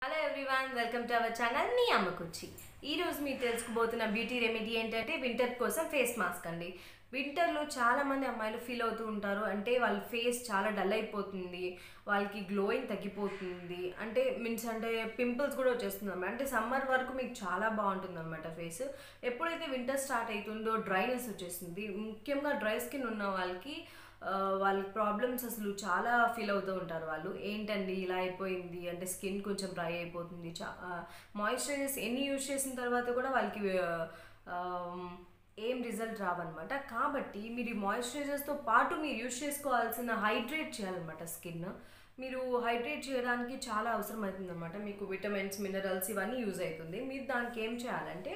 Hello everyone, welcome to our channel మీ అమ్మకుచ్చి. ఈరోజు మీరు తెలుసుకోబోతున్న బ్యూటీ రెమెడీ ఏంటంటే వింటర్ కోసం ఫేస్ మాస్క్ అండి. వింటర్లో చాలామంది అమ్మాయిలు ఫీల్ అవుతూ ఉంటారు, అంటే వాళ్ళ ఫేస్ చాలా డల్ అయిపోతుంది, వాళ్ళకి గ్లోయింగ్ తగ్గిపోతుంది, అంటే పింపుల్స్ కూడా వచ్చేస్తుంది అన్నమాట. అంటే సమ్మర్ వరకు మీకు చాలా బాగుంటుంది అనమాట ఫేస్. ఎప్పుడైతే వింటర్ స్టార్ట్ అవుతుందో డ్రైనెస్ వచ్చేస్తుంది. ముఖ్యంగా డ్రై స్కిన్ ఉన్న వాళ్ళకి వాళ్ళ ప్రాబ్లమ్స్ అసలు చాలా ఫీల్ అవుతూ ఉంటారు. వాళ్ళు ఏంటండి ఇలా అయిపోయింది అంటే స్కిన్ కొంచెం డ్రై అయిపోతుంది, మాయిశ్చరైజర్స్ ఎన్ని యూజ్ చేసిన తర్వాత కూడా వాళ్ళకి ఏం రిజల్ట్ రావన్నమాట. కాబట్టి మీరు ఈ మాయిశ్చరైజర్స్తో పాటు మీరు యూజ్ చేసుకోవాల్సిన హైడ్రేట్ చేయాలన్నమాట స్కిన్. మీరు హైడ్రేట్ చేయడానికి చాలా అవసరం అవుతుంది అనమాట. మీకు విటమిన్స్, మినరల్స్ ఇవన్నీ యూజ్ అవుతుంది. మీరు దానికి ఏం చేయాలంటే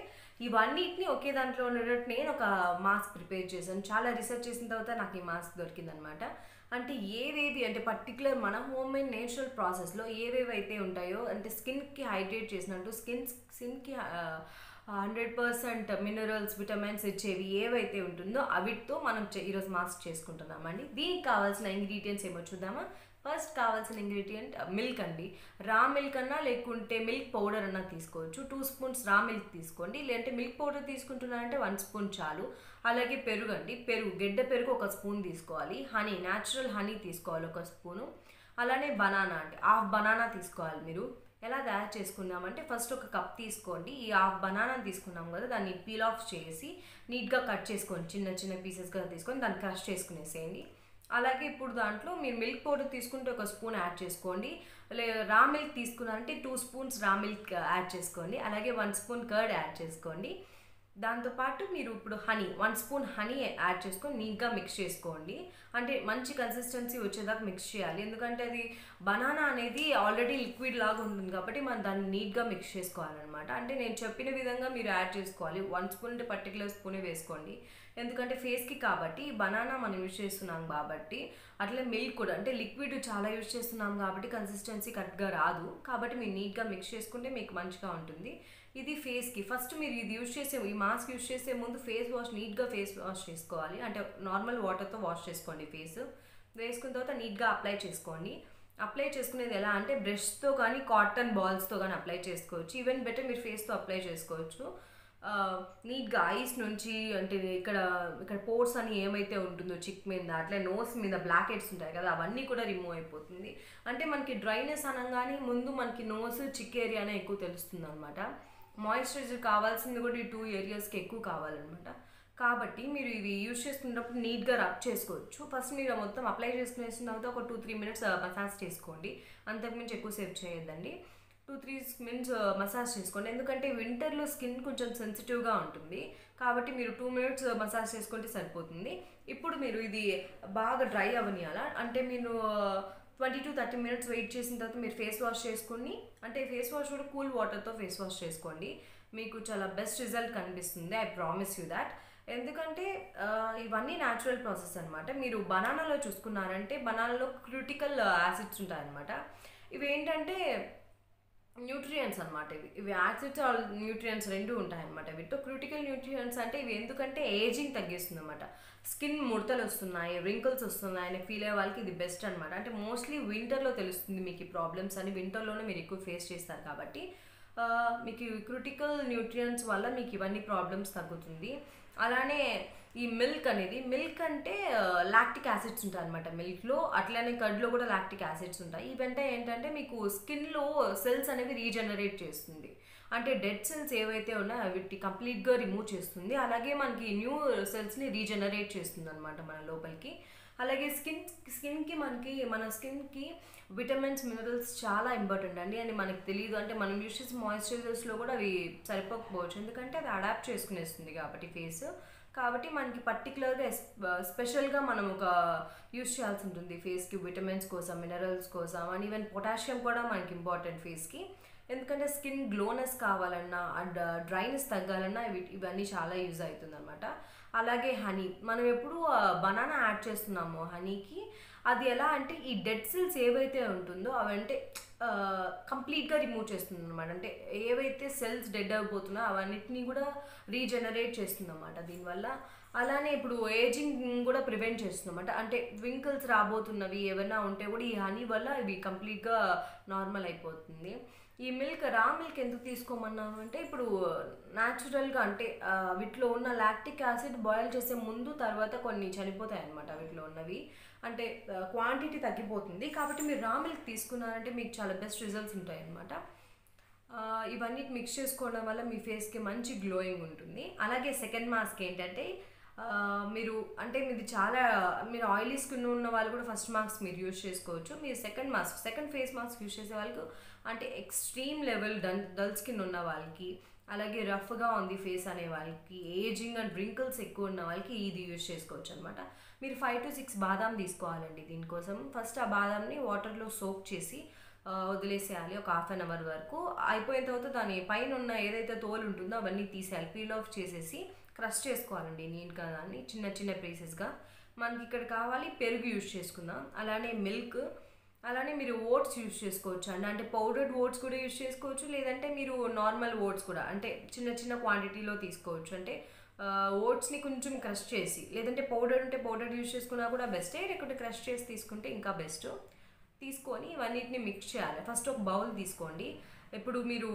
ఇవన్నిటిని ఒకే దాంట్లో ఉండేటట్టు నేను ఒక మాస్క్ ప్రిపేర్ చేశాను. చాలా రీసెర్చ్ చేసిన తర్వాత నాకు ఈ మాస్క్ దొరికిందనమాట. అంటే ఏవేవి అంటే పర్టికులర్ మన హోమ్ మేడ్ నేచురల్ ప్రాసెస్లో ఏవేవి అయితే ఉంటాయో, అంటే స్కిన్కి హైడ్రేట్ చేసినట్టు స్కిన్కి 100% మినరల్స్, విటమిన్స్ ఇచ్చేవి ఏవైతే ఉంటుందో అవిటితో మనం ఈరోజు మాస్క్ చేసుకుంటున్నామండి. దీనికి కావాల్సిన ఇంగ్రీడియంట్స్ ఏమో చూద్దామా. ఫస్ట్ కావాల్సిన ఇంగ్రీడియంట్ మిల్క్ అండి. రా మిల్క్ అన్నా లేకుంటే మిల్క్ పౌడర్ అన్నా తీసుకోవచ్చు. 2 స్పూన్స్ రా మిల్క్ తీసుకోండి, లేదంటే మిల్క్ పౌడర్ తీసుకుంటున్నారంటే 1 స్పూన్ చాలు. అలాగే పెరుగు అండి, గెడ్డ పెరుగు 1 స్పూన్ తీసుకోవాలి. హనీ, న్యాచురల్ హనీ తీసుకోవాలి 1 స్పూను. అలానే బనానా అంటే హాఫ్ బనానా తీసుకోవాలి. మీరు ఎలా తయారు చేసుకుందామంటే ఫస్ట్ ఒక కప్ తీసుకోండి. ఈ హాఫ్ బనానా తీసుకున్నాం కదా, దాన్ని పీల్ ఆఫ్ చేసి నీట్గా కట్ చేసుకోండి. చిన్న చిన్న పీసెస్గా తీసుకొని దాన్ని క్రష్ చేసుకునేసేయండి. అలాగే ఇప్పుడు దాంట్లో మీరు మిల్క్ పౌడర్ తీసుకుంటే 1 స్పూన్ యాడ్ చేసుకోండి. రా మిల్క్ తీసుకున్నారంటే 2 స్పూన్స్ రా మిల్క్ యాడ్ చేసుకోండి. అలాగే 1 స్పూన్ కర్డ్ యాడ్ చేసుకోండి. దాంతోపాటు మీరు ఇప్పుడు 1 స్పూన్ హనీ యాడ్ చేసుకొని నీట్గా మిక్స్ చేసుకోండి. అంటే మంచి కన్సిస్టెన్సీ వచ్చేదాకా మిక్స్ చేయాలి, ఎందుకంటే అది బనానా అనేది ఆల్రెడీ లిక్విడ్ లాగా ఉంటుంది కాబట్టి మనం దాన్ని నీట్గా మిక్స్ చేసుకోవాలన్నమాట. అంటే నేను చెప్పిన విధంగా మీరు యాడ్ చేసుకోవాలి. 1 స్పూన్ అంటే పర్టికులర్ స్పూనే వేసుకోండి, ఎందుకంటే ఫేస్కి కాబట్టి బనానా మనం యూజ్ చేస్తున్నాం కాబట్టి. అట్లే మిల్క్ కూడా అంటే లిక్విడ్ చాలా యూజ్ చేస్తున్నాం కాబట్టి కన్సిస్టెన్సీ కరెక్ట్గా రాదు. కాబట్టి మీరు నీట్గా మిక్స్ చేసుకుంటే మీకు మంచిగా ఉంటుంది. ఇది ఫేస్కి ఫస్ట్ మీరు ఇది ఈ మాస్క్ యూజ్ చేసే ముందు నీట్గా ఫేస్ వాష్ చేసుకోవాలి. అంటే నార్మల్ వాటర్తో వాష్ చేసుకోండి. ఫేస్ వేసుకున్న తర్వాత నీట్గా అప్లై చేసుకోండి. అప్లై చేసుకునేది ఎలా అంటే బ్రష్తో కానీ కాటన్ బాల్స్తో కానీ అప్లై చేసుకోవచ్చు. ఈవెన్ బెటర్ మీరు ఫేస్తో అప్లై చేసుకోవచ్చు. నీట్గా ఐస్ నుంచి అంటే ఇక్కడ పోర్స్ అని ఏమైతే ఉంటుందో చిక్ మీద, అట్లా నోస్ మీద బ్లాక్ హెడ్స్ ఉంటాయి కదా, అవన్నీ కూడా రిమూవ్ అయిపోతుంది. అంటే మనకి డ్రైనెస్ అనగానే ముందు మనకి నోస్, చిక్ ఏరియానే ఎక్కువ తెలుస్తుంది అనమాట. మాయిశ్చరైజర్ కావాల్సింది కూడా ఈ 2 ఏరియాస్కి ఎక్కువ కావాలన్నమాట. కాబట్టి మీరు ఇవి యూజ్ చేసుకున్నప్పుడు నీట్గా రబ్ చేసుకోవచ్చు. ఫస్ట్ మీరు మొత్తం అప్లై చేసుకునేసిన తర్వాత ఒక 2-3 మినిట్స్ మసాజ్ చేసుకోండి. అంతకుమించి ఎక్కువసేపు చేయొద్దండి. 2-3 మినిట్స్ మసాజ్ చేసుకోండి, ఎందుకంటే వింటర్లో స్కిన్ కొంచెం సెన్సిటివ్గా ఉంటుంది కాబట్టి మీరు 2 మినిట్స్ మసాజ్ చేసుకుంటే సరిపోతుంది. ఇప్పుడు మీరు ఇది బాగా డ్రై అవనియాలా, అంటే మీరు 20-30 మినిట్స్ వెయిట్ చేసిన తర్వాత మీరు ఫేస్ వాష్ చేసుకుని, అంటే ఫేస్ వాష్ కూడా కూల్ వాటర్తో ఫేస్ వాష్ చేసుకోండి. మీకు చాలా బెస్ట్ రిజల్ట్ కనిపిస్తుంది, ఐ ప్రామిస్ యూ దాట్. ఎందుకంటే ఇవన్నీ న్యాచురల్ ప్రాసెస్ అనమాట. మీరు బనానాలో చూసుకున్నారంటే బనానాలో క్రిటికల్ యాసిడ్స్ ఉంటాయన్నమాట. ఇవి ఏంటంటే న్యూట్రియంట్స్ అనమాట. ఇవి యాసిడ్స్ ఆర్ న్యూట్రియంట్స్ రెండు ఉంటాయన్నమాట. వీటితో క్రిటికల్ న్యూట్రియంట్స్ అంటే ఇవి ఎందుకంటే ఏజింగ్ తగ్గిస్తుంది అనమాట. స్కిన్ ముడతలు వస్తున్నాయి, రింకిల్స్ వస్తున్నాయి అని ఫీల్ అయ్యే వాళ్ళకి ఇది బెస్ట్ అనమాట. అంటే మోస్ట్లీ వింటర్లో తెలుస్తుంది మీకు ఈ ప్రాబ్లమ్స్ అని, వింటర్లోనే మీరు ఎక్కువ ఫేస్ చేస్తారు కాబట్టి మీకు క్రిటికల్ న్యూట్రియంట్స్ వల్ల మీకు ఇవన్నీ ప్రాబ్లమ్స్ తగ్గుతుంది. అలానే ఈ మిల్క్ అంటే లాక్టిక్ యాసిడ్స్ ఉంటాయి అనమాట మిల్క్లో. అట్లనే కర్డ్లో కూడా లాక్టిక్ యాసిడ్స్ ఉంటాయి. ఇవంటే ఏంటంటే మీకు స్కిన్లో సెల్స్ అనేవి రీజనరేట్ చేస్తుంది. అంటే డెడ్ సెల్స్ ఏవైతే ఉన్నాయో అవి కంప్లీట్గా రిమూవ్ చేస్తుంది. అలాగే మనకి న్యూ సెల్స్ని రీజనరేట్ చేస్తుంది అనమాట మన లోపలికి. అలాగే మన స్కిన్కి విటమిన్స్, మినరల్స్ చాలా ఇంపార్టెంట్ అండి అని మనకు తెలియదు. అంటే మనం యూజ్ చేసే మాయిశ్చరైజర్స్లో కూడా అవి సరిపోకపోవచ్చు, ఎందుకంటే అది అడాప్ట్ చేసుకునేస్తుంది కాబట్టి ఫేస్. కాబట్టి మనకి పర్టికులర్గా స్పెషల్గా మనం ఒక యూజ్ చేయాల్సి ఉంటుంది ఫేస్కి, విటమిన్స్ కోసం, మినరల్స్ కోసం. అండ్ ఈవెన్ పొటాషియం కూడా మనకి ఇంపార్టెంట్ ఫేస్కి, ఎందుకంటే స్కిన్ గ్లోనెస్ కావాలన్నా అండ్ డ్రైనెస్ తగ్గాలన్నా ఇవన్నీ చాలా యూజ్ అవుతుంది అనమాట. అలాగే హనీ, మనం ఎప్పుడు బనానా యాడ్ చేస్తున్నామో హనీకి, అది ఎలా అంటే ఈ డెడ్ సెల్స్ ఏవైతే ఉంటుందో అవంటే కంప్లీట్గా రిమూవ్ చేస్తుంది అనమాట. అంటే ఏవైతే సెల్స్ డెడ్ అయిపోతున్నాయో అవన్నిటిని కూడా రీజనరేట్ చేస్తుంది అనమాట దీనివల్ల. అలానే ఇప్పుడు ఏజింగ్ కూడా ప్రివెంట్ చేస్తుంది అనమాట. అంటే వింకిల్స్ రాబోతున్నవి ఏమైనా ఉంటే కూడా ఈ హనీ వల్ల ఇవి కంప్లీట్గా నార్మల్ అయిపోతుంది. ఈ మిల్క్ రా మిల్క్ ఎందుకు తీసుకోమన్నాను అంటే ఇప్పుడు న్యాచురల్గా అంటే వీటిలో ఉన్న లాక్టిక్ యాసిడ్ బాయిల్ చేసే ముందు తర్వాత కొన్ని చనిపోతాయి అన్నమాట వీటిలో ఉన్నవి. అంటే క్వాంటిటీ తగ్గిపోతుంది. కాబట్టి మీరు రా మిల్క్ తీసుకున్నారంటే మీకు చాలా బెస్ట్ రిజల్ట్స్ ఉంటాయి అన్నమాట. ఇవన్నీ మిక్స్ చేసుకోవడం వల్ల మీ ఫేస్కి మంచి గ్లోయింగ్ ఉంటుంది. అలాగే సెకండ్ మాస్క్ ఏంటంటే మీరు అంటే మీది చాలా మీరు ఆయిలీ స్కిన్ ఉన్న వాళ్ళు కూడా ఫస్ట్ మాస్క్ మీరు యూజ్ చేసుకోవచ్చు. మీరు సెకండ్ ఫేస్ మాస్క్ యూజ్ చేసే వాళ్ళకు అంటే ఎక్స్ట్రీమ్ లెవెల్ డల్ స్కిన్ ఉన్న వాళ్ళకి, అలాగే రఫ్గా ఉంది ఫేస్ అనే వాళ్ళకి, ఏజింగ్ అండ్ రింకిల్స్ ఎక్కువ ఉన్న వాళ్ళకి ఇది యూజ్ చేసుకోవచ్చు అనమాట. మీరు 5 to 6 బాదాం తీసుకోవాలండి దీనికోసం. ఫస్ట్ ఆ బాదాంని వాటర్లో సోక్ చేసి వదిలేసేయాలి ఒక హాఫ్ అన్ అవర్ వరకు. అయిపోయిన తర్వాత దాని పైన ఉన్న ఏదైతే తోలు ఉంటుందో అవన్నీ తీసేయాలి. పీల్ ఆఫ్ చేసేసి క్రష్ చేసుకోవాలండి నీట్గా దాన్ని చిన్న చిన్న పీసెస్గా. మనకి ఇక్కడ కావాలి పెరుగు యూజ్ చేసుకుందాం, అలానే మిల్క్, అలానే మీరు ఓట్స్ యూజ్ చేసుకోవచ్చు అండి. అంటే పౌడర్డ్ ఓట్స్ కూడా యూజ్ చేసుకోవచ్చు, లేదంటే మీరు నార్మల్ ఓట్స్ కూడా అంటే చిన్న చిన్న క్వాంటిటీలో తీసుకోవచ్చు. అంటే ఓట్స్ని కొంచెం క్రష్ చేసి, లేదంటే పౌడర్ ఉంటే పౌడర్ యూజ్ చేసుకున్నా కూడా బెస్టే, లేకుంటే క్రష్ చేసి తీసుకుంటే ఇంకా బెస్ట్. తీసుకొని ఇవన్నిటిని మిక్స్ చేయాలి. ఫస్ట్ ఒక బౌల్ తీసుకోండి. ఇప్పుడు మీరు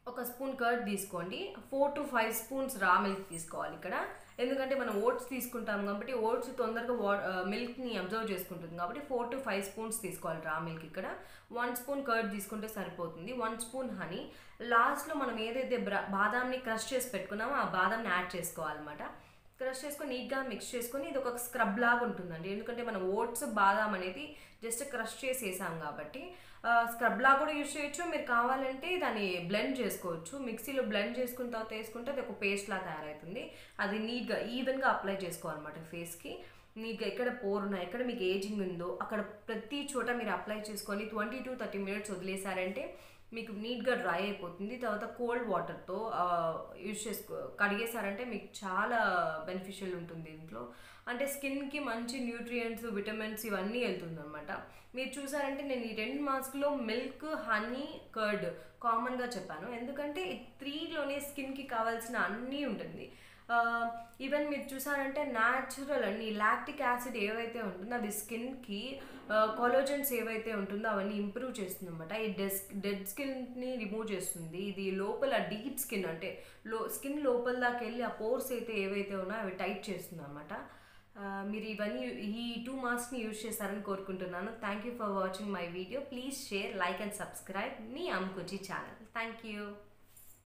ఒక స్పూన్ కర్డ్ తీసుకోండి. 4 to 5 స్పూన్స్ రా మిల్క్ తీసుకోవాలి ఇక్కడ. ఎందుకంటే మనం ఓట్స్ తీసుకుంటాం కాబట్టి ఓట్స్ తొందరగా మిల్క్ని అబ్జర్వ్ చేసుకుంటుంది కాబట్టి 4 to 5 స్పూన్స్ తీసుకోవాలి రా మిల్క్ ఇక్కడ. 1 స్పూన్ కర్డ్ తీసుకుంటే సరిపోతుంది. 1 స్పూన్ హనీ. లాస్ట్లో మనం ఏదైతే బాదాంని క్రష్ చేసి పెట్టుకున్నామో ఆ బాదాంని యాడ్ చేసుకోవాలన్నమాట. క్రష్ చేసుకొని నీట్గా మిక్స్ చేసుకొని ఇది ఒక స్క్రబ్ లాగా ఉంటుందండి. ఎందుకంటే మనం ఓట్స్ బాదాం అనేది జస్ట్ క్రష్ చేసి వేసాం కాబట్టి స్క్రబ్ లాగా కూడా యూజ్ చేయొచ్చు. మీరు కావాలంటే దాన్ని బ్లెండ్ చేసుకోవచ్చు. మిక్సీలో బ్లెండ్ చేసుకున్న తర్వాత వేసుకుంటే అది ఒక పేస్ట్ లాగా తయారవుతుంది. అది నీట్గా ఈవెన్గా అప్లై చేసుకోవాలన్నమాట ఫేస్కి. నీట్గా ఎక్కడ పోర్ ఉన్నా, ఎక్కడ మీకు ఏజింగ్ ఉందో అక్కడ ప్రతి చోట మీరు అప్లై చేసుకొని 20 to 30 minutes వదిలేసారంటే మీకు నీట్గా డ్రై అయిపోతుంది. తర్వాత కోల్డ్ వాటర్తో కడిగేసారంటే మీకు చాలా బెనిఫిషియల్ ఉంటుంది దీంట్లో. అంటే స్కిన్కి మంచి న్యూట్రియంట్స్, విటమిన్స్ ఇవన్నీ వెళ్తుంది అనమాట. మీరు చూసారంటే నేను ఈ 2 మాస్క్లో మిల్క్, హనీ, కర్డ్ కామన్గా చెప్పాను. ఎందుకంటే ఈ 3లోనే స్కిన్కి కావాల్సిన అన్నీ ఉంటుంది. ఈవెన్ మీరు చూసారంటే న్యాచురల్ అండి లాక్టిక్ యాసిడ్ ఏవైతే ఉంటుందో అవి స్కిన్కి కొలాజన్స్ ఏవైతే ఉంటుందో అవన్నీ ఇంప్రూవ్ చేస్తుంది అనమాట. ఈ డెడ్ స్కిన్ని రిమూవ్ చేస్తుంది. ఇది లోపల డీప్ స్కిన్ అంటే స్కిన్ లోపల దాకా వెళ్ళి ఆ పోర్స్ అయితే ఏవైతే ఉన్నాయో అవి టైట్ చేస్తుంది అనమాట. మీరు ఇవన్నీ ఈ 2 మాస్క్ని యూజ్ చేస్తారని కోరుకుంటున్నాను. Thank you for watching my video. Please share, like and subscribe మీ అమ్కుచి ఛానల్. Thank you.